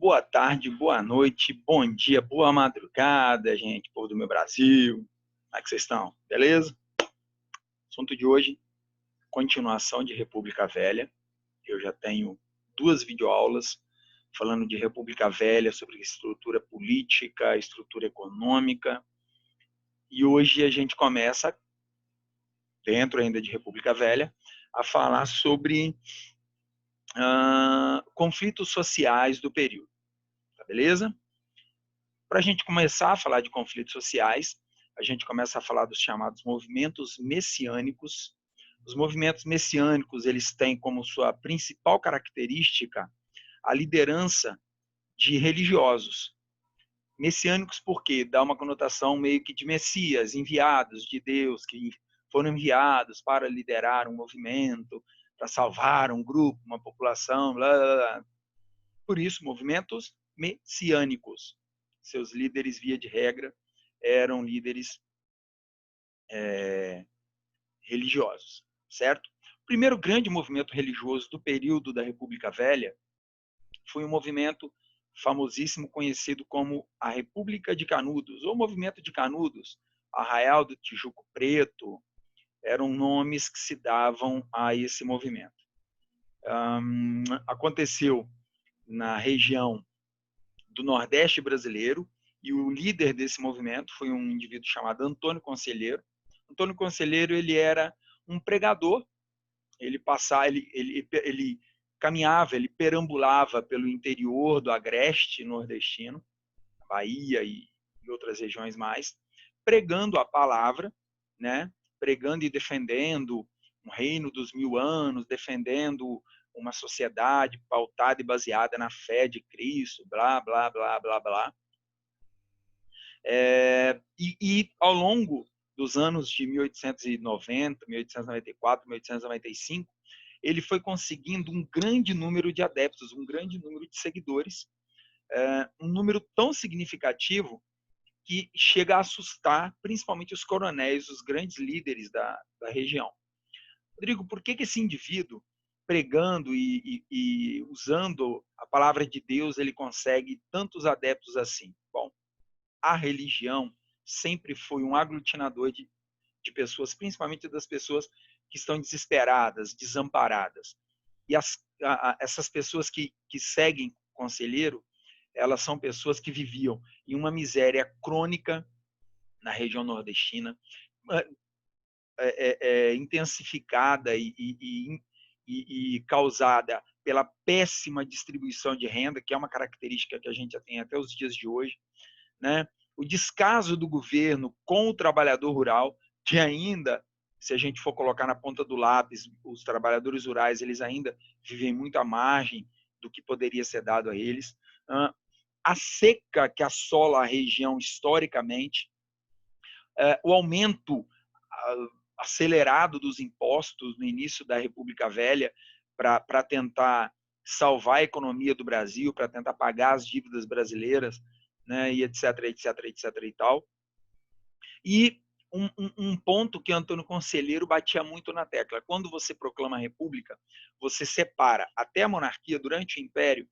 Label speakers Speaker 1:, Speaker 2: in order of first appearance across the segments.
Speaker 1: Boa tarde, boa noite, bom dia, boa madrugada, gente, povo do meu Brasil. Como é que vocês estão? Beleza? Assunto de hoje, continuação de República Velha. Eu já tenho 2 videoaulas falando de República Velha, sobre estrutura política, estrutura econômica. E hoje a gente começa, dentro ainda de República Velha, a falar sobre conflitos sociais do período. Tá beleza? Para a gente começar a falar de conflitos sociais, a gente começa a falar dos chamados movimentos messiânicos. Os movimentos messiânicos, eles têm como sua principal característica a liderança de religiosos. Messiânicos porque dá uma conotação meio que de messias, enviados de Deus, que foram enviados para liderar um movimento, para salvar um grupo, uma população, blá, blá, blá. Por isso, movimentos messiânicos. Seus líderes, via de regra, eram líderes religiosos, certo? O primeiro grande movimento religioso do período da República Velha foi um movimento famosíssimo conhecido como a República de Canudos, ou Movimento de Canudos, Arraial do Tijuco Preto, eram nomes que se davam a esse movimento. Aconteceu na região do Nordeste brasileiro, e o líder desse movimento foi um indivíduo chamado Antônio Conselheiro. Antônio Conselheiro, ele era um pregador, ele caminhava, ele perambulava pelo interior do agreste nordestino, Bahia e outras regiões mais, pregando a palavra, né? Pregando e defendendo um reino dos 1000 anos, defendendo uma sociedade pautada e baseada na fé de Cristo, blá, blá, blá, blá, blá. E ao longo dos anos de 1890, 1894, 1895, ele foi conseguindo um grande número de adeptos, um grande número de seguidores, um número tão significativo que chega a assustar principalmente os coronéis, os grandes líderes da região. Rodrigo, por que esse indivíduo, pregando e usando a palavra de Deus, ele consegue tantos adeptos assim? Bom, a religião sempre foi um aglutinador de pessoas, principalmente das pessoas que estão desesperadas, desamparadas. E essas pessoas que seguem o conselheiro, elas são pessoas que viviam em uma miséria crônica na região nordestina, intensificada e causada pela péssima distribuição de renda, que é uma característica que a gente já tem até os dias de hoje, né? O descaso do governo com o trabalhador rural, que ainda, se a gente for colocar na ponta do lápis, os trabalhadores rurais, eles ainda vivem muito à margem do que poderia ser dado a eles. A seca que assola a região historicamente, o aumento acelerado dos impostos no início da República Velha para tentar salvar a economia do Brasil, para tentar pagar as dívidas brasileiras, né, e etc, etc, etc e tal. E um ponto que Antônio Conselheiro batia muito na tecla: quando você proclama a república, você separa até a monarquia, durante o Império,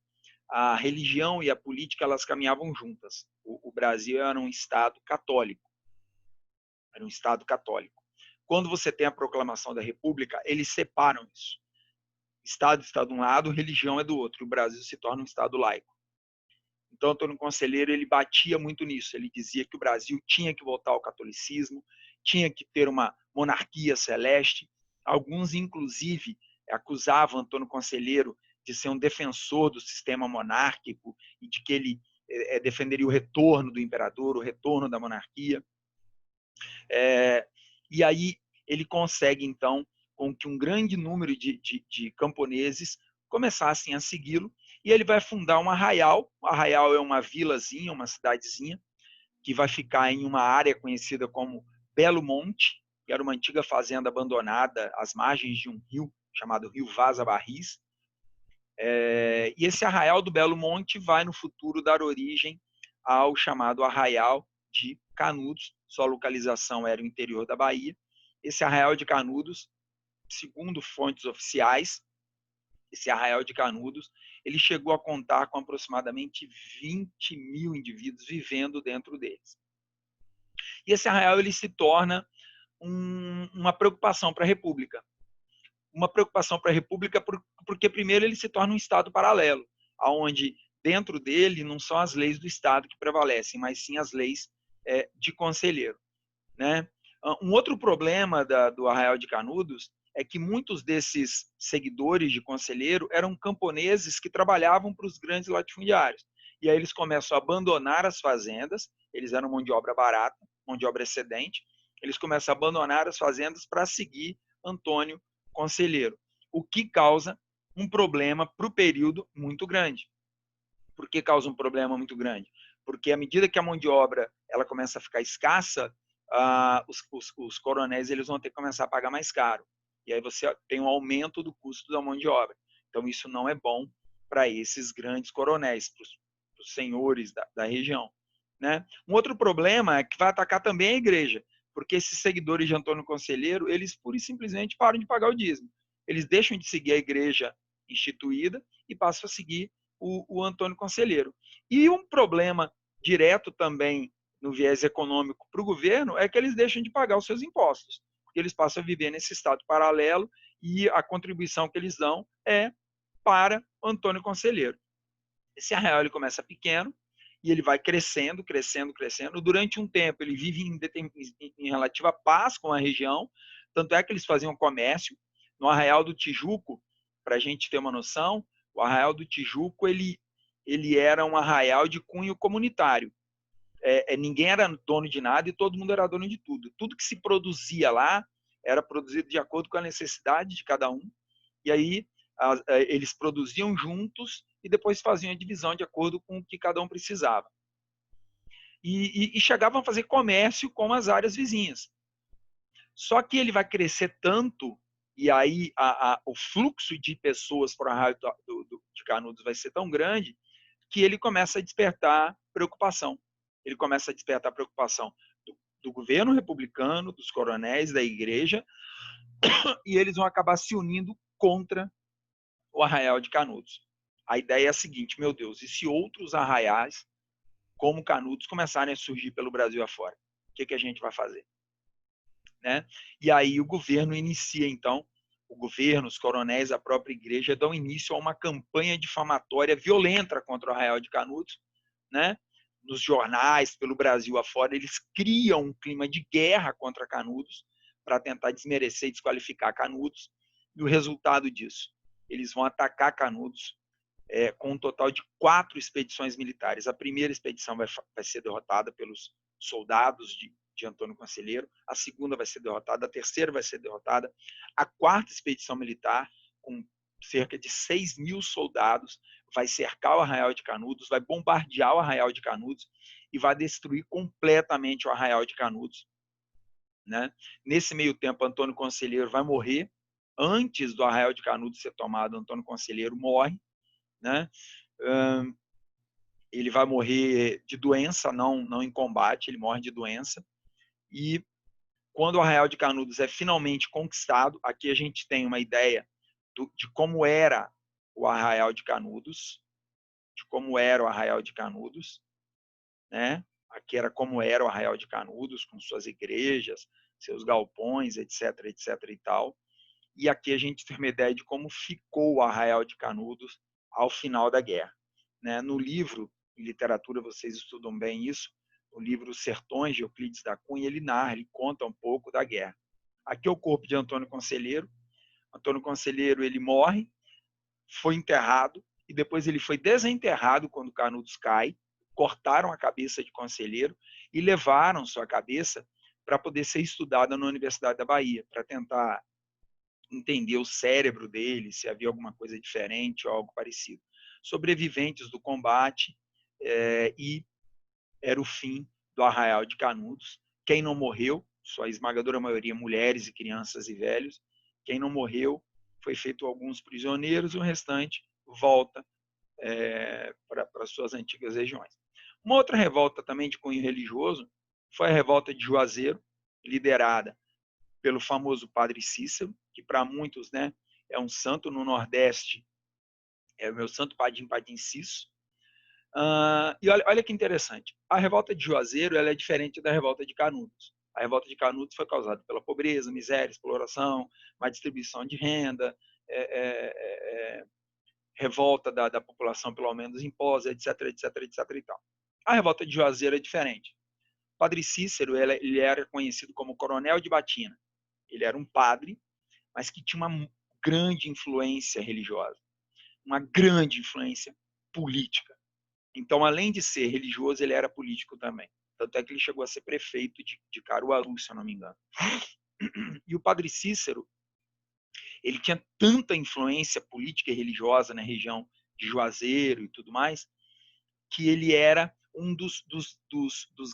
Speaker 1: a religião e a política, elas caminhavam juntas. O Brasil era um estado católico. Era um estado católico. Quando você tem a proclamação da república, eles separam isso. Estado está de um lado, religião é do outro. E o Brasil se torna um estado laico. Então, Antônio Conselheiro, ele batia muito nisso. Ele dizia que o Brasil tinha que voltar ao catolicismo, tinha que ter uma monarquia celeste. Alguns, inclusive, acusavam Antônio Conselheiro de ser um defensor do sistema monárquico e de que ele defenderia o retorno do imperador, o retorno da monarquia. E aí ele consegue, então, com que um grande número de camponeses começassem a segui-lo, e ele vai fundar um arraial. O arraial é uma vilazinha, uma cidadezinha, que vai ficar em uma área conhecida como Belo Monte, que era uma antiga fazenda abandonada às margens de um rio, chamado Rio Vaza Barris. E esse arraial do Belo Monte vai, no futuro, dar origem ao chamado Arraial de Canudos. Sua localização era o interior da Bahia. Esse Arraial de Canudos, segundo fontes oficiais, esse Arraial de Canudos, ele chegou a contar com aproximadamente 20 mil indivíduos vivendo dentro deles. E esse arraial ele se torna uma preocupação para a República. Uma preocupação para a República porque, primeiro, ele se torna um Estado paralelo, onde dentro dele não são as leis do Estado que prevalecem, mas sim as leis de conselheiro. Né? Um outro problema do Arraial de Canudos é que muitos desses seguidores de conselheiro eram camponeses que trabalhavam para os grandes latifundiários. E aí eles começam a abandonar as fazendas, eles eram mão de obra barata, mão de obra excedente, eles começam a abandonar as fazendas para seguir Antônio Conselheiro, o que causa um problema para o período muito grande. Por que causa um problema muito grande? Porque à medida que a mão de obra ela começa a ficar escassa, os coronéis eles vão ter que começar a pagar mais caro. E aí você tem um aumento do custo da mão de obra. Então isso não é bom para esses grandes coronéis, para os senhores da região. Né? Um outro problema é que vai atacar também a igreja, porque esses seguidores de Antônio Conselheiro, eles pura e simplesmente param de pagar o dízimo. Eles deixam de seguir a igreja instituída e passam a seguir o Antônio Conselheiro. E um problema direto também no viés econômico para o governo é que eles deixam de pagar os seus impostos, porque eles passam a viver nesse estado paralelo e a contribuição que eles dão é para Antônio Conselheiro. Esse arraial ele começa pequeno e ele vai crescendo, crescendo, crescendo. Durante um tempo ele vive em relativa paz com a região, tanto é que eles faziam comércio. No Arraial do Tijuco, para a gente ter uma noção, o Arraial do Tijuco ele era um arraial de cunho comunitário. Ninguém era dono de nada e todo mundo era dono de tudo. Tudo que se produzia lá era produzido de acordo com a necessidade de cada um. E aí eles produziam juntos e depois faziam a divisão de acordo com o que cada um precisava. E chegavam a fazer comércio com as áreas vizinhas. Só que ele vai crescer tanto, e aí o fluxo de pessoas para o Arraial de Canudos vai ser tão grande, que ele começa a despertar preocupação. Ele começa a despertar preocupação do governo republicano, dos coronéis, da igreja, e eles vão acabar se unindo contra o Arraial de Canudos. A ideia é a seguinte, meu Deus, e se outros arraiais, como Canudos, começarem a surgir pelo Brasil afora? O que a gente vai fazer? Né? E aí o governo inicia, então, o governo, os coronéis, a própria igreja dão início a uma campanha difamatória violenta contra o Arraial de Canudos, né? Nos jornais, pelo Brasil afora, eles criam um clima de guerra contra Canudos para tentar desmerecer e desqualificar Canudos. E o resultado disso, eles vão atacar Canudos com um total de 4 expedições militares. A primeira expedição vai ser derrotada pelos soldados de Antônio Conselheiro, a segunda vai ser derrotada, a terceira vai ser derrotada, a quarta expedição militar, com cerca de 6 mil soldados, vai cercar o Arraial de Canudos, vai bombardear o Arraial de Canudos e vai destruir completamente o Arraial de Canudos. Né? Nesse meio tempo, Antônio Conselheiro vai morrer. Antes do Arraial de Canudos ser tomado, Antônio Conselheiro morre. Né? Ele vai morrer de doença, não em combate, ele morre de doença. E quando o Arraial de Canudos é finalmente conquistado, aqui a gente tem uma ideia de como era o Arraial de Canudos, né? Aqui era como era o Arraial de Canudos, com suas igrejas, seus galpões, etc, etc e tal. E aqui a gente tem uma ideia de como ficou o Arraial de Canudos ao final da guerra. Né? No livro, em literatura, vocês estudam bem isso, o livro Sertões, de Euclides da Cunha, ele narra, ele conta um pouco da guerra. Aqui é o corpo de Antônio Conselheiro. Antônio Conselheiro, ele morre, foi enterrado, e depois ele foi desenterrado quando Canudos cai, cortaram a cabeça de Conselheiro e levaram sua cabeça para poder ser estudada na Universidade da Bahia, para tentar entender o cérebro dele, se havia alguma coisa diferente ou algo parecido. Sobreviventes do combate, e era o fim do Arraial de Canudos. Quem não morreu, sua esmagadora maioria mulheres e crianças e velhos, quem não morreu foi feito alguns prisioneiros, o restante volta para suas antigas regiões. Uma outra revolta também de cunho religioso foi a revolta de Juazeiro, liderada pelo famoso Padre Cícero, que para muitos, né, é um santo no Nordeste. É o meu santo Padim Padim Cisso. E olha que interessante. A revolta de Juazeiro ela é diferente da revolta de Canudos. A revolta de Canudos foi causada pela pobreza, miséria, exploração, má distribuição de renda, revolta da população pelo aumento dos impostos, etc, etc, etc e tal. A revolta de Juazeiro é diferente. O padre Cícero ele era conhecido como coronel de batina. Ele era um padre, mas que tinha uma grande influência religiosa, uma grande influência política. Então, além de ser religioso, ele era político também. Tanto é que ele chegou a ser prefeito de Caruaru, se eu não me engano. E o padre Cícero, ele tinha tanta influência política e religiosa na região de Juazeiro e tudo mais, que ele era um dos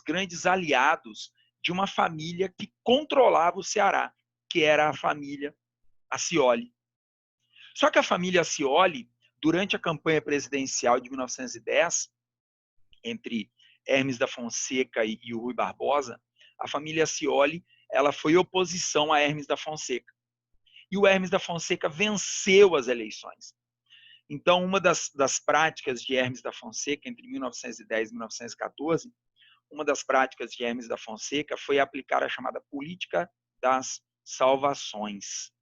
Speaker 1: grandes aliados de uma família que controlava o Ceará, que era a família Accioli. Só que a família Accioli, durante a campanha presidencial de 1910, entre Hermes da Fonseca e o Rui Barbosa, a família Accioli ela foi oposição a Hermes da Fonseca. E o Hermes da Fonseca venceu as eleições. Então, uma das práticas de Hermes da Fonseca, entre 1910 e 1914, uma das práticas de Hermes da Fonseca foi aplicar a chamada política das salvações.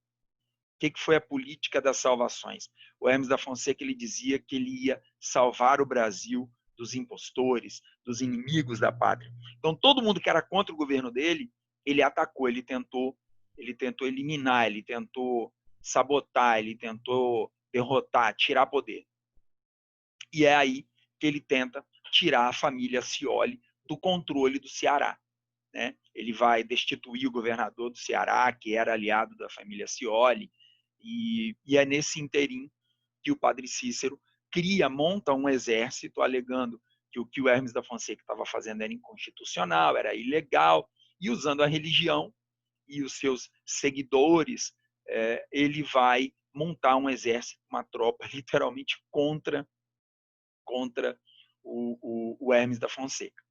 Speaker 1: O que foi a política das salvações? O Hermes da Fonseca ele dizia que ele ia salvar o Brasil dos impostores, dos inimigos da pátria. Então, todo mundo que era contra o governo dele, ele atacou, ele tentou eliminar, ele tentou sabotar, ele tentou derrotar, tirar poder. E é aí que ele tenta tirar a família Accioli do controle do Ceará. Né? Ele vai destituir o governador do Ceará, que era aliado da família Accioli, e é nesse interim que o padre Cícero monta um exército, alegando que o que o Hermes da Fonseca estava fazendo era inconstitucional, era ilegal, e usando a religião e os seus seguidores, ele vai montar um exército, uma tropa, literalmente contra o Hermes da Fonseca.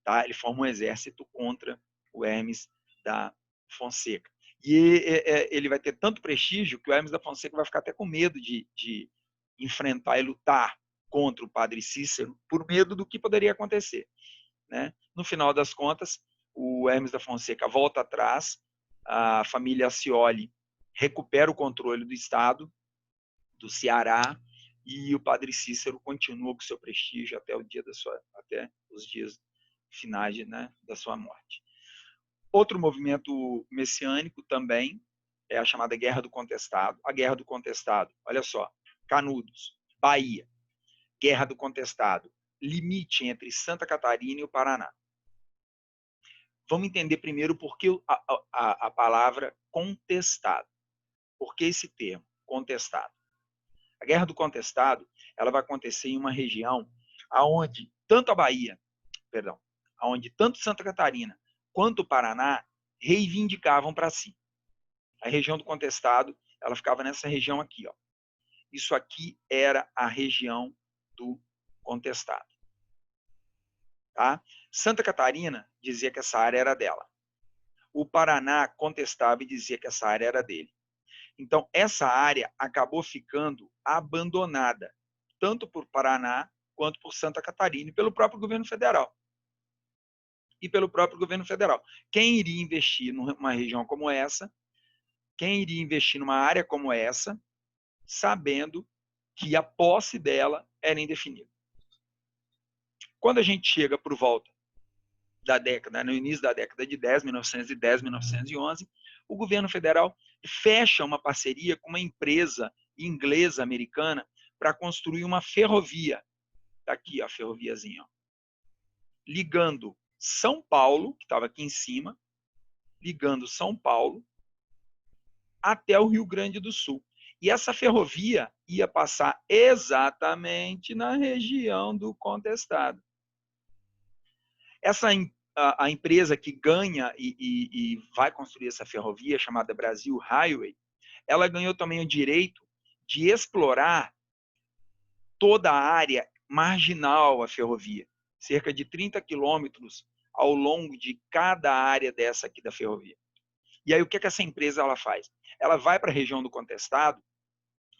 Speaker 1: Tá? Ele forma um exército contra o Hermes da Fonseca. E ele vai ter tanto prestígio que o Hermes da Fonseca vai ficar até com medo de enfrentar e lutar contra o padre Cícero, por medo do que poderia acontecer. Né? No final das contas, o Hermes da Fonseca volta atrás, a família Accioli recupera o controle do Estado, do Ceará, e o padre Cícero continua com seu prestígio até os dias finais, né, da sua morte. Outro movimento messiânico também é a chamada Guerra do Contestado. A Guerra do Contestado, olha só, Canudos, Bahia, Guerra do Contestado, limite entre Santa Catarina e o Paraná. Vamos entender primeiro por que a palavra contestado. Por que esse termo, contestado? A Guerra do Contestado ela vai acontecer em uma região onde tanto a Bahia, onde tanto Santa Catarina quanto o Paraná reivindicavam para si. A região do Contestado ela ficava nessa região aqui. Ó. Isso aqui era a região do Contestado. Tá? Santa Catarina dizia que essa área era dela. O Paraná contestava e dizia que essa área era dele. Então, essa área acabou ficando abandonada, tanto por Paraná quanto por Santa Catarina e pelo próprio governo federal. Quem iria investir numa região como essa? Quem iria investir numa área como essa, sabendo que a posse dela era indefinida? Quando a gente chega por volta da década, no início da década de 1910, 1911, o governo federal fecha uma parceria com uma empresa inglesa americana para construir uma ferrovia. Está aqui a ferroviazinha. Ó. Ligando São Paulo, que estava aqui em cima, ligando São Paulo até o Rio Grande do Sul. E essa ferrovia ia passar exatamente na região do Contestado. A empresa que ganha e vai construir essa ferrovia, chamada Brasil Highway, ela ganhou também o direito de explorar toda a área marginal à ferrovia, cerca de 30 quilômetros ao longo de cada área dessa aqui da ferrovia. E aí o que essa empresa ela faz? Ela vai para a região do Contestado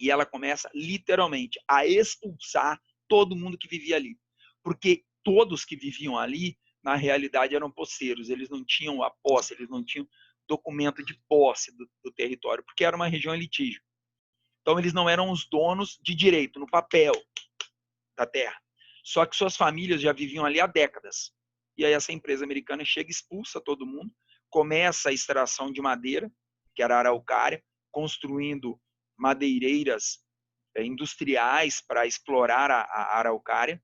Speaker 1: E ela começa, literalmente, a expulsar todo mundo que vivia ali. Porque todos que viviam ali, na realidade, eram posseiros. Eles não tinham a posse, eles não tinham documento de posse do território, porque era uma região em litígio. Então, eles não eram os donos de direito, no papel, da terra. Só que suas famílias já viviam ali há décadas. E aí essa empresa americana chega, expulsa todo mundo, começa a extração de madeira, que era a araucária, construindo madeireiras industriais para explorar a araucária,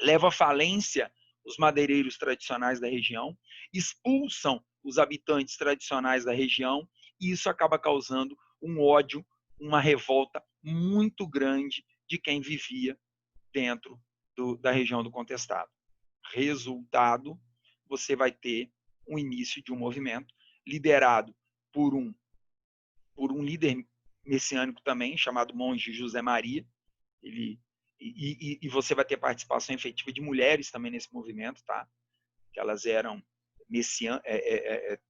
Speaker 1: leva à falência os madeireiros tradicionais da região, expulsam os habitantes tradicionais da região, e isso acaba causando um ódio, uma revolta muito grande de quem vivia dentro da região do contestado. Resultado, você vai ter o início de um movimento liderado por um líder messiânico também, chamado monge José Maria. E você vai ter participação efetiva de mulheres também nesse movimento, tá? Que elas eram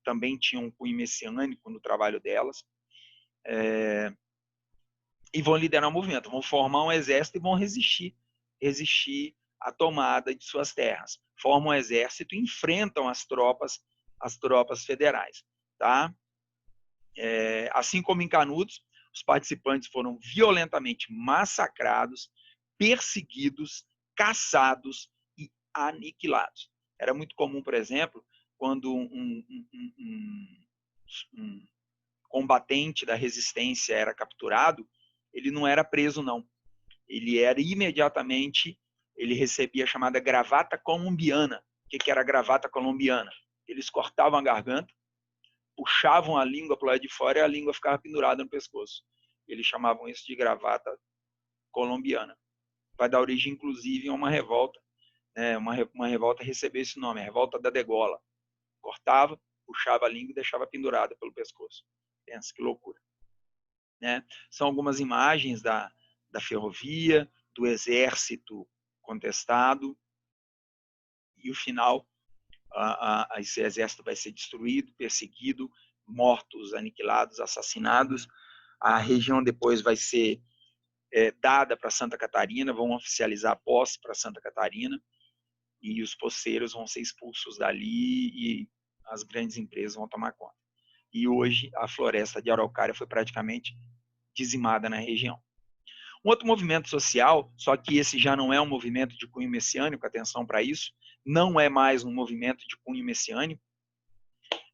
Speaker 1: também tinham um cunho messiânico no trabalho delas. E vão liderar o movimento, vão formar um exército e vão resistir à tomada de suas terras. Formam um exército e enfrentam as tropas federais, tá? Assim como em Canudos, os participantes foram violentamente massacrados, perseguidos, caçados e aniquilados. Era muito comum, por exemplo, quando um combatente da resistência era capturado, ele não era preso, não. Ele era imediatamente, ele recebia a chamada gravata colombiana. O que era a gravata colombiana? Eles cortavam a garganta, puxavam a língua para o lado de fora e a língua ficava pendurada no pescoço. Eles chamavam isso de gravata colombiana. Vai dar origem, inclusive, a uma revolta. Uma revolta recebeu esse nome, a revolta da degola. Cortava, puxava a língua e deixava pendurada pelo pescoço. Pensa que loucura. Né? São algumas imagens da ferrovia, do exército contestado, e o final, esse exército vai ser destruído, perseguido, mortos, aniquilados, assassinados. A região depois vai ser dada para Santa Catarina, vão oficializar a posse para Santa Catarina, e os poceiros vão ser expulsos dali e as grandes empresas vão tomar conta. E hoje a floresta de araucária foi praticamente dizimada na região. Um outro movimento social, só que esse já não é um movimento de cunho messiânico, atenção para isso, não é mais um movimento de cunho messiânico,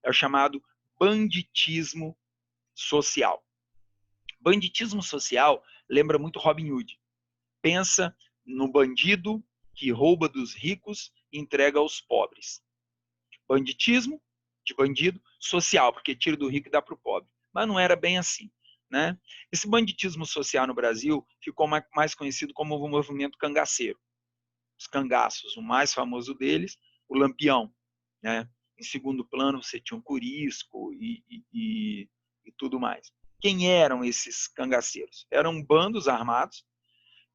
Speaker 1: é o chamado banditismo social. Banditismo social lembra muito Robin Hood. Pensa no bandido que rouba dos ricos e entrega aos pobres. Banditismo de bandido social, porque tira do rico e dá para o pobre. Mas não era bem assim. Né? Esse banditismo social no Brasil ficou mais conhecido como o movimento cangaceiro. Os cangaços, o mais famoso deles, o Lampião. Né? Em segundo plano, você tinha um Curisco e tudo mais. Quem eram esses cangaceiros? Eram bandos armados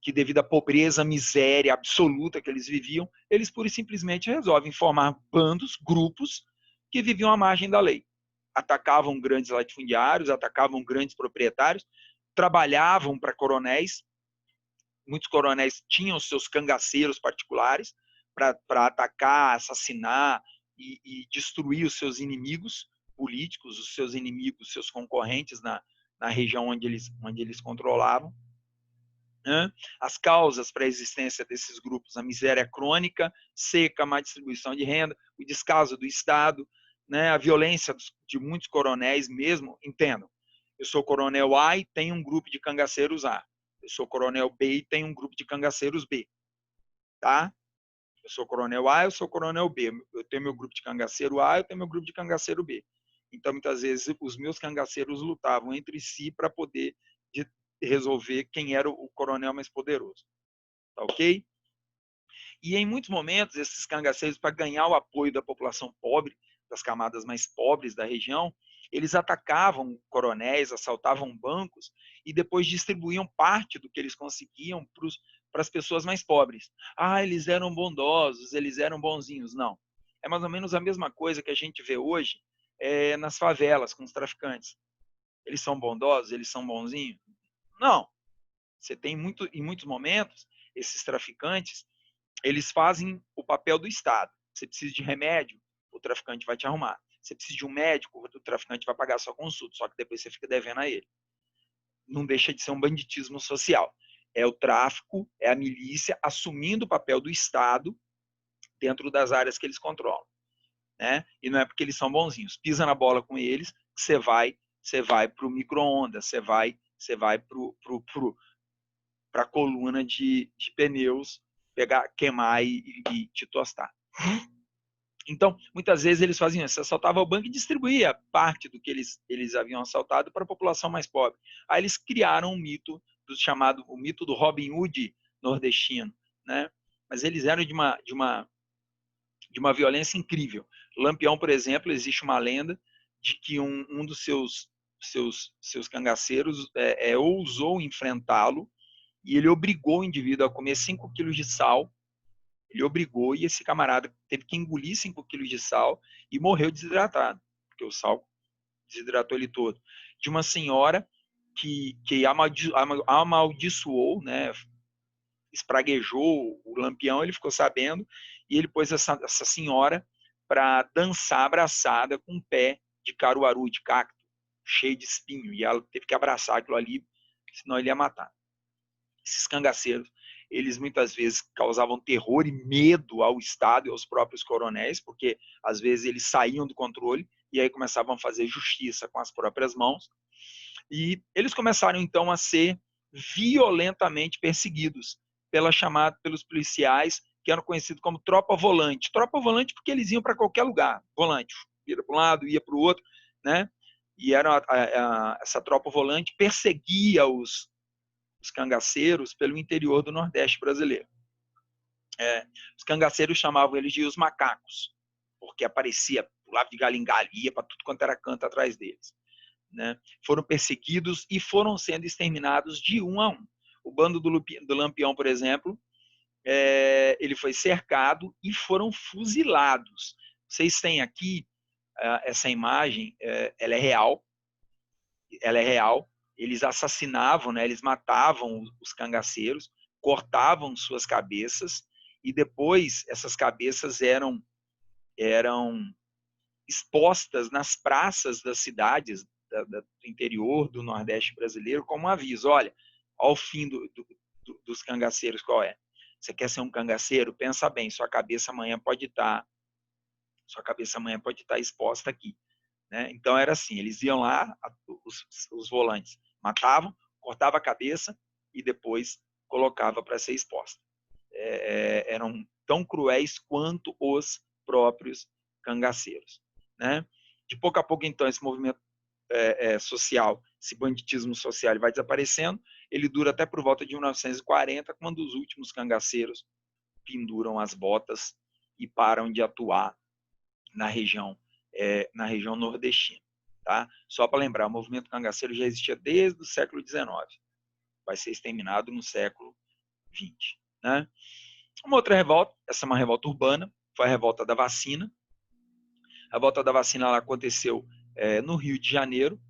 Speaker 1: que, devido à pobreza, miséria absoluta que eles viviam, eles pura e simplesmente resolvem formar bandos, grupos, que viviam à margem da lei. Atacavam grandes latifundiários, atacavam grandes proprietários, trabalhavam para coronéis. Muitos coronéis tinham seus cangaceiros particulares para atacar, assassinar e destruir os seus inimigos políticos, os seus inimigos, seus concorrentes na região onde eles controlavam. As causas para a existência desses grupos: a miséria crônica, seca, má distribuição de renda, o descaso do Estado, a violência de muitos coronéis mesmo. Entendam, eu sou coronel A e tenho um grupo de cangaceiros A. Eu sou coronel B e tenho um grupo de cangaceiros B. Tá? Eu sou coronel A, eu sou coronel B. Eu tenho meu grupo de cangaceiro A, eu tenho meu grupo de cangaceiro B. Então, muitas vezes, os meus cangaceiros lutavam entre si para poder resolver quem era o coronel mais poderoso. Tá ok? E em muitos momentos, esses cangaceiros, para ganhar o apoio da população pobre, das camadas mais pobres da região, eles atacavam coronéis, assaltavam bancos e depois distribuíam parte do que eles conseguiam para as pessoas mais pobres. Eles eram bondosos, eles eram bonzinhos. Não. É mais ou menos a mesma coisa que a gente vê hoje nas favelas com os traficantes. Eles são bondosos, eles são bonzinhos? Não. Você tem em muitos momentos, esses traficantes, eles fazem o papel do Estado. Você precisa de remédio, o traficante vai te arrumar. Você precisa de um médico, o traficante vai pagar a sua consulta, só que depois você fica devendo a ele. Não deixa de ser um banditismo social. É o tráfico, é a milícia assumindo o papel do Estado dentro das áreas que eles controlam. Né? E não é porque eles são bonzinhos. Pisa na bola com eles, que você vai para o micro-ondas, você vai para a coluna de pneus, queimar e te tostar. Então, muitas vezes eles faziam isso, assaltavam o banco e distribuía parte do que eles haviam assaltado para a população mais pobre. Aí eles criaram um mito, chamado o mito do Robin Hood nordestino, né? Mas eles eram de uma violência incrível. Lampião, por exemplo, existe uma lenda de que um dos seus cangaceiros ousou enfrentá-lo e ele obrigou o indivíduo a comer 5 quilos de sal. Ele obrigou e esse camarada teve que engolir 5 quilos de sal e morreu desidratado, porque o sal desidratou ele todo. De uma senhora que amaldiçoou, né, espraguejou o Lampião, ele ficou sabendo, e ele pôs essa senhora para dançar abraçada com um pé de caruaru, de cacto, cheio de espinho, e ela teve que abraçar aquilo ali, senão ele ia matar. Esses cangaceiros, eles muitas vezes causavam terror e medo ao Estado e aos próprios coronéis, porque às vezes eles saíam do controle e aí começavam a fazer justiça com as próprias mãos. E eles começaram então a ser violentamente perseguidos pelos policiais, que eram conhecidos como tropa volante. Tropa volante porque eles iam para qualquer lugar, volante, ia para um lado, ia para o outro, né? E essa tropa volante perseguia os cangaceiros pelo interior do Nordeste brasileiro. Os cangaceiros chamavam eles de os macacos, porque aparecia, pulava de galho em galho, ia para tudo quanto era canto atrás deles. Né? Foram perseguidos e foram sendo exterminados de um a um. O bando do Lampião, por exemplo, ele foi cercado e foram fuzilados. Vocês têm aqui essa imagem, ela é real. Ela é real. Eles assassinavam, né? Eles matavam os cangaceiros, cortavam suas cabeças e depois essas cabeças eram expostas nas praças das cidades do interior do Nordeste brasileiro como um aviso. Olha, ao fim dos cangaceiros, qual é? Você quer ser um cangaceiro? Pensa bem, sua cabeça amanhã pode estar exposta aqui. Né? Então era assim, eles iam lá, os volantes matavam, cortava a cabeça e depois colocava para ser exposta. Eram tão cruéis quanto os próprios cangaceiros. Né? De pouco a pouco, então, esse movimento social, esse banditismo social, ele vai desaparecendo. Ele dura até por volta de 1940, quando os últimos cangaceiros penduram as botas e param de atuar na região nordestina. Tá? Só para lembrar, o movimento cangaceiro já existia desde o século XIX. Vai ser exterminado no século XX. Né? Uma outra revolta, essa é uma revolta urbana, foi a revolta da vacina. A revolta da vacina ela aconteceu no Rio de Janeiro.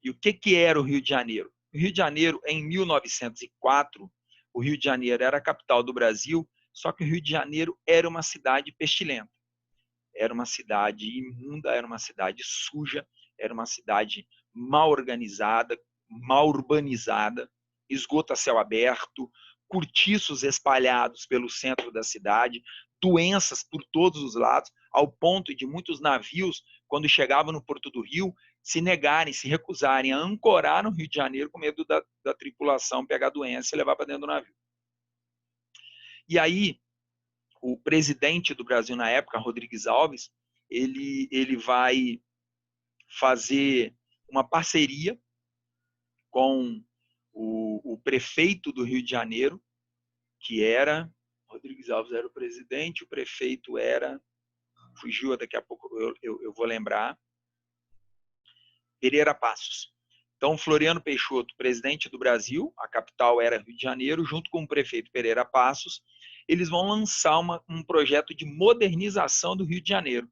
Speaker 1: E o que era o Rio de Janeiro? O Rio de Janeiro, em 1904, o Rio de Janeiro era a capital do Brasil, só que o Rio de Janeiro era uma cidade pestilenta. Era uma cidade imunda, era uma cidade suja, era uma cidade mal organizada, mal urbanizada, esgoto a céu aberto, cortiços espalhados pelo centro da cidade, doenças por todos os lados, ao ponto de muitos navios, quando chegavam no Porto do Rio, se negarem, se recusarem a ancorar no Rio de Janeiro com medo da tripulação pegar a doença e levar para dentro do navio. E aí, o presidente do Brasil na época, Rodrigues Alves, ele vai fazer uma parceria com o prefeito do Rio de Janeiro, que era, Rodrigues Alves era o presidente, o prefeito era, fugiu, daqui a pouco eu vou lembrar, Pereira Passos. Então, Floriano Peixoto, presidente do Brasil, a capital era Rio de Janeiro, junto com o prefeito Pereira Passos, eles vão lançar um projeto de modernização do Rio de Janeiro.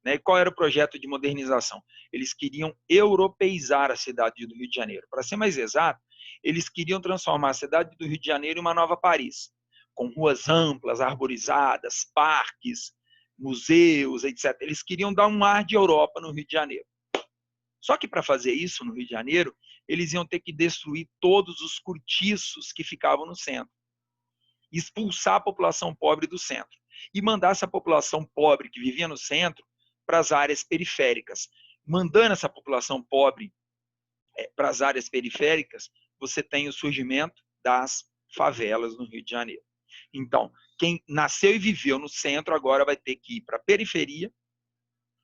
Speaker 1: Né? E qual era o projeto de modernização? Eles queriam europeizar a cidade do Rio de Janeiro. Para ser mais exato, Eles queriam transformar a cidade do Rio de Janeiro em uma nova Paris, com ruas amplas, arborizadas, parques, museus, etc. Eles queriam dar um ar de Europa no Rio de Janeiro. Só que para fazer isso no Rio de Janeiro, eles iam ter que destruir todos os cortiços que ficavam no centro, expulsar a população pobre do centro e mandar essa população pobre que vivia no centro para as áreas periféricas. Mandando essa população pobre para as áreas periféricas, você tem o surgimento das favelas no Rio de Janeiro. Então, quem nasceu e viveu no centro agora vai ter que ir para a periferia,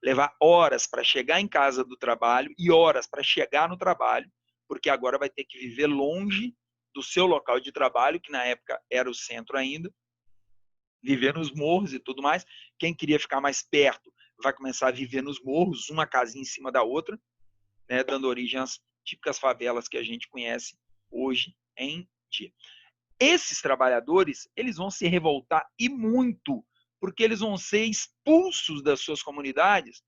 Speaker 1: levar horas para chegar em casa do trabalho e horas para chegar no trabalho, porque agora vai ter que viver longe do seu local de trabalho, que na época era o centro ainda, viver nos morros e tudo mais. Quem queria ficar mais perto vai começar a viver nos morros, uma casinha em cima da outra, né, dando origem às típicas favelas que a gente conhece hoje em dia. Esses trabalhadores, eles vão se revoltar e muito, porque eles vão ser expulsos das suas comunidades,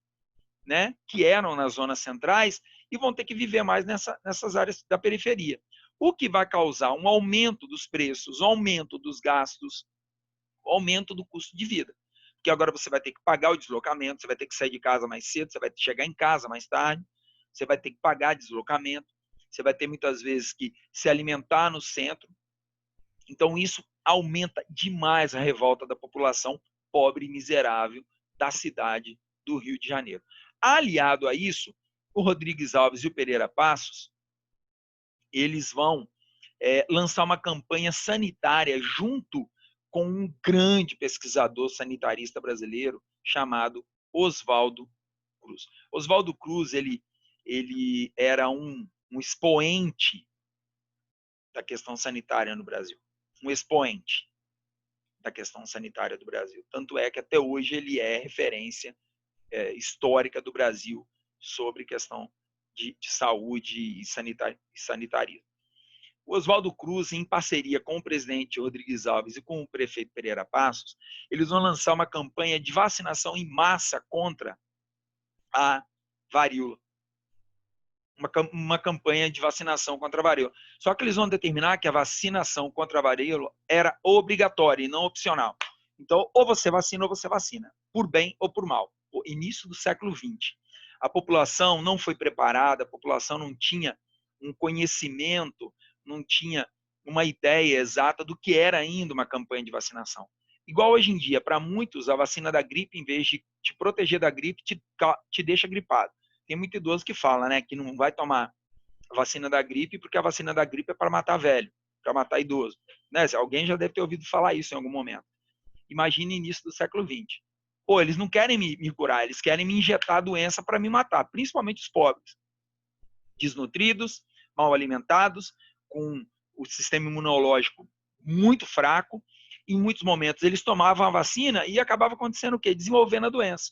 Speaker 1: né, que eram nas zonas centrais, e vão ter que viver mais nessas áreas da periferia. O que vai causar um aumento dos preços, um aumento dos gastos, um aumento do custo de vida. Porque agora você vai ter que pagar o deslocamento, você vai ter que sair de casa mais cedo, você vai chegar em casa mais tarde, você vai ter que pagar deslocamento, você vai ter muitas vezes que se alimentar no centro. Então isso aumenta demais a revolta da população pobre e miserável da cidade do Rio de Janeiro. Aliado a isso, o Rodrigues Alves e o Pereira Passos, eles vão lançar uma campanha sanitária junto com um grande pesquisador sanitarista brasileiro chamado Oswaldo Cruz. Oswaldo Cruz, ele era um expoente da questão sanitária no Brasil, um expoente da questão sanitária do Brasil. Tanto é que até hoje ele é referência histórica do Brasil sobre questão de saúde e sanitarismo. O Oswaldo Cruz, em parceria com o presidente Rodrigues Alves e com o prefeito Pereira Passos, eles vão lançar uma campanha de vacinação em massa contra a varíola. Uma campanha de vacinação contra a varíola. Só que eles vão determinar que a vacinação contra a varíola era obrigatória e não opcional. Então, ou você vacina ou você vacina, por bem ou por mal. O início do século XX. A população não foi preparada, a população não tinha um conhecimento, não tinha uma ideia exata do que era ainda uma campanha de vacinação. Igual hoje em dia, para muitos, a vacina da gripe, em vez de te proteger da gripe, te deixa gripado. Tem muito idoso que fala, né, que não vai tomar a vacina da gripe porque a vacina da gripe é para matar velho, para matar idoso. Né? Alguém já deve ter ouvido falar isso em algum momento. Imagine início do século XX. Pô, eles não querem me curar, eles querem me injetar a doença para me matar, principalmente os pobres. Desnutridos, mal alimentados, com o sistema imunológico muito fraco. Em muitos momentos eles tomavam a vacina e acabava acontecendo o quê? Desenvolvendo a doença.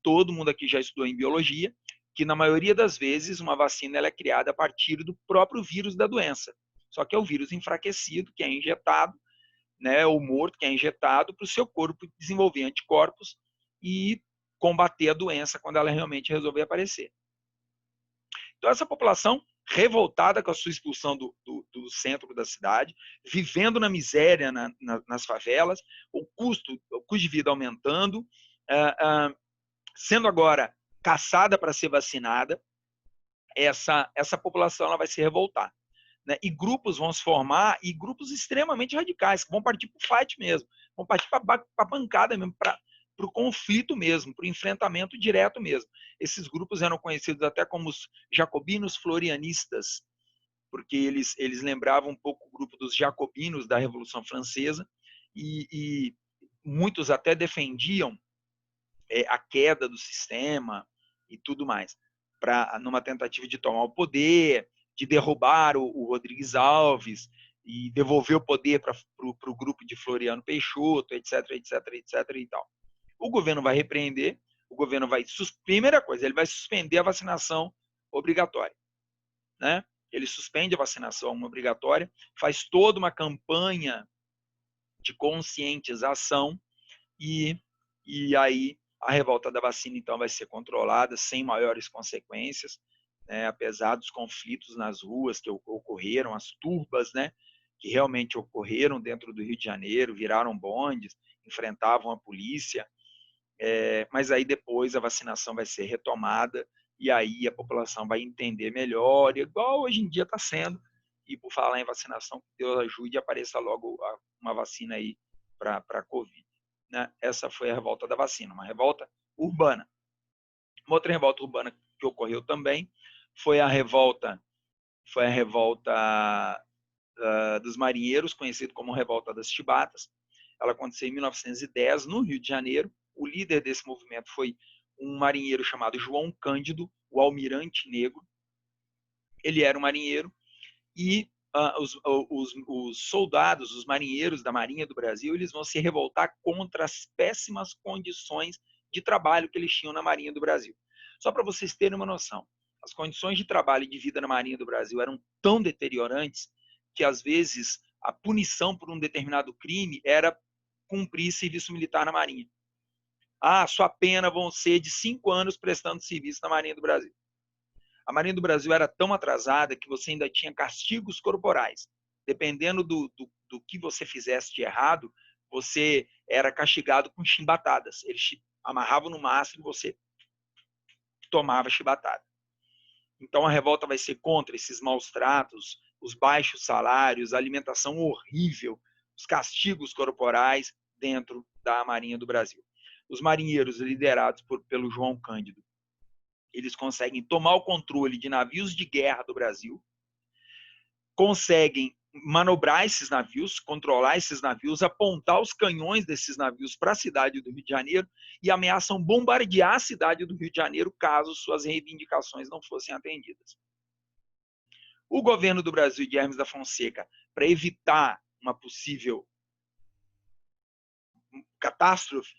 Speaker 1: Todo mundo aqui já estudou em biologia, que na maioria das vezes uma vacina ela é criada a partir do próprio vírus da doença. Só que é o vírus enfraquecido que é injetado, né, ou morto que é injetado para o seu corpo desenvolver anticorpos e combater a doença quando ela realmente resolver aparecer. Então essa população revoltada com a sua expulsão do centro da cidade, vivendo na miséria nas favelas, o custo de vida aumentando, sendo agora caçada para ser vacinada, essa população ela vai se revoltar. Né? E grupos vão se formar, e grupos extremamente radicais, que vão partir para o fight mesmo, vão partir para a pancada mesmo, para o conflito mesmo, para o enfrentamento direto mesmo. Esses grupos eram conhecidos até como os jacobinos florianistas, porque eles lembravam um pouco o grupo dos jacobinos da Revolução Francesa, e muitos até defendiam a queda do sistema e tudo mais, numa tentativa de tomar o poder, de derrubar o Rodrigues Alves e devolver o poder para o grupo de Floriano Peixoto, etc, etc, etc e tal. O governo vai repreender, o governo vai, primeira coisa, ele vai suspender a vacinação obrigatória, né? Ele suspende a vacinação obrigatória, faz toda uma campanha de conscientização e aí a revolta da vacina, então, vai ser controlada sem maiores consequências. né, apesar dos conflitos nas ruas que ocorreram, as turbas, né, que realmente ocorreram dentro do Rio de Janeiro, viraram bondes, enfrentavam a polícia, mas aí depois a vacinação vai ser retomada e aí a população vai entender melhor, igual hoje em dia está sendo. E por falar em vacinação, que Deus ajude e apareça logo uma vacina aí para a Covid. Né? Essa foi a revolta da vacina, uma revolta urbana. Uma outra revolta urbana que ocorreu também foi a revolta dos marinheiros, conhecido como Revolta das Chibatas. Ela aconteceu em 1910, no Rio de Janeiro. O líder desse movimento foi um marinheiro chamado João Cândido, o Almirante Negro. Ele era um marinheiro e os soldados, os marinheiros da Marinha do Brasil, eles vão se revoltar contra as péssimas condições de trabalho que eles tinham na Marinha do Brasil. Só para vocês terem uma noção, as condições de trabalho e de vida na Marinha do Brasil eram tão deteriorantes que, às vezes, a punição por um determinado crime era cumprir serviço militar na Marinha. Sua pena vão ser de 5 anos prestando serviço na Marinha do Brasil. A Marinha do Brasil era tão atrasada que você ainda tinha castigos corporais. Dependendo do que você fizesse de errado, você era castigado com chimbatadas. Eles te amarravam no mastro e você tomava chibatada. Então a revolta vai ser contra esses maus tratos, os baixos salários, a alimentação horrível, os castigos corporais dentro da Marinha do Brasil. Os marinheiros liderados pelo João Cândido, eles conseguem tomar o controle de navios de guerra do Brasil, conseguem manobrar esses navios, controlar esses navios, apontar os canhões desses navios para a cidade do Rio de Janeiro e ameaçam bombardear a cidade do Rio de Janeiro caso suas reivindicações não fossem atendidas. O governo do Brasil de Hermes da Fonseca, para evitar uma possível catástrofe,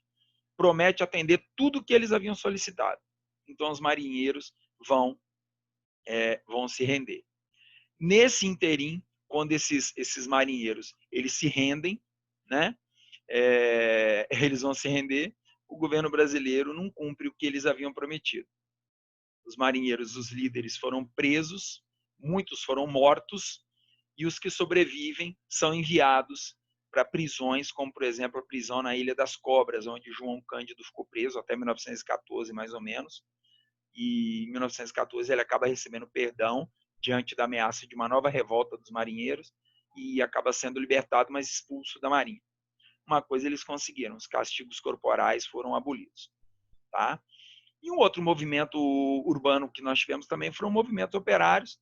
Speaker 1: promete atender tudo o que eles haviam solicitado. Então os marinheiros vão se render. Nesse interim, quando esses marinheiros eles se rendem, né? Eles vão se render, o governo brasileiro não cumpre o que eles haviam prometido. Os marinheiros, os líderes foram presos, muitos foram mortos, e os que sobrevivem são enviados para prisões, como, por exemplo, a prisão na Ilha das Cobras, onde João Cândido ficou preso até 1914, mais ou menos. E em 1914 ele acaba recebendo perdão diante da ameaça de uma nova revolta dos marinheiros e acaba sendo libertado, mas expulso da Marinha. Uma coisa eles conseguiram, os castigos corporais foram abolidos. Tá? E um outro movimento urbano que nós tivemos também foram movimentos operários,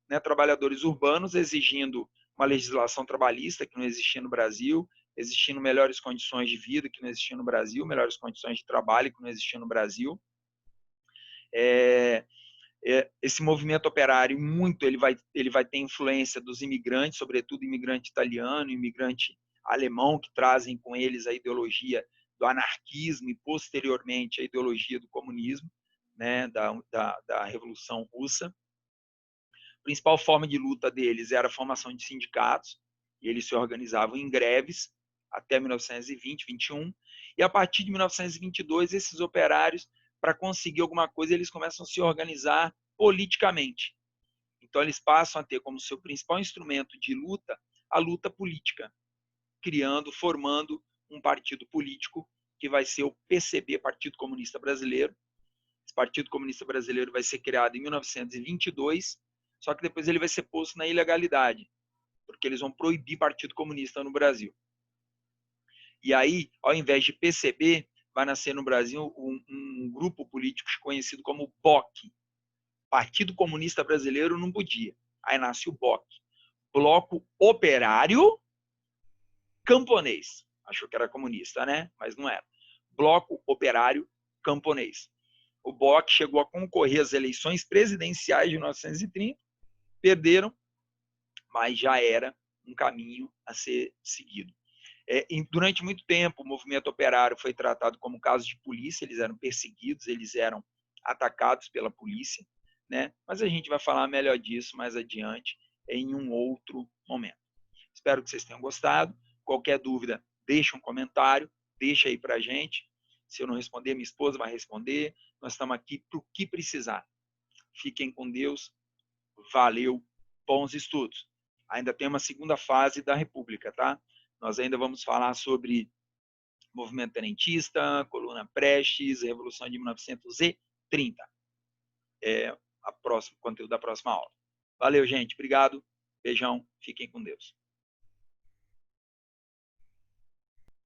Speaker 1: né, trabalhadores urbanos exigindo uma legislação trabalhista que não existia no Brasil, exigindo melhores condições de vida que não existia no Brasil, melhores condições de trabalho que não existia no Brasil. Esse movimento operário ele vai ter influência dos imigrantes, sobretudo imigrante italiano, imigrante alemão, que trazem com eles a ideologia do anarquismo e posteriormente a ideologia do comunismo, né, da Revolução Russa. A principal forma de luta deles era a formação de sindicatos, e eles se organizavam em greves até 1920, 21, e a partir de 1922 esses operários, para conseguir alguma coisa, eles começam a se organizar politicamente. Então eles passam a ter como seu principal instrumento de luta a luta política, formando um partido político que vai ser o PCB, Partido Comunista Brasileiro. Esse Partido Comunista Brasileiro vai ser criado em 1922, só que depois ele vai ser posto na ilegalidade, porque eles vão proibir Partido Comunista no Brasil. E aí, ao invés de PCB, vai nascer no Brasil um grupo político conhecido como BOC. Partido Comunista Brasileiro não podia. Aí nasce o BOC. Bloco Operário Camponês. Achou que era comunista, né? Mas não era. Bloco Operário Camponês. O BOC chegou a concorrer às eleições presidenciais de 1930, perderam, mas já era um caminho a ser seguido. Durante muito tempo, o movimento operário foi tratado como caso de polícia, eles eram perseguidos, eles eram atacados pela polícia, né? Mas a gente vai falar melhor disso mais adiante, em um outro momento. Espero que vocês tenham gostado. Qualquer dúvida, deixa um comentário, deixa aí para a gente. Se eu não responder, minha esposa vai responder. Nós estamos aqui para o que precisar. Fiquem com Deus. Valeu. Bons estudos. Ainda tem uma segunda fase da República, tá? Nós ainda vamos falar sobre movimento tenentista, coluna Prestes, Revolução de 1930. O conteúdo da próxima aula. Valeu, gente. Obrigado. Beijão. Fiquem com Deus.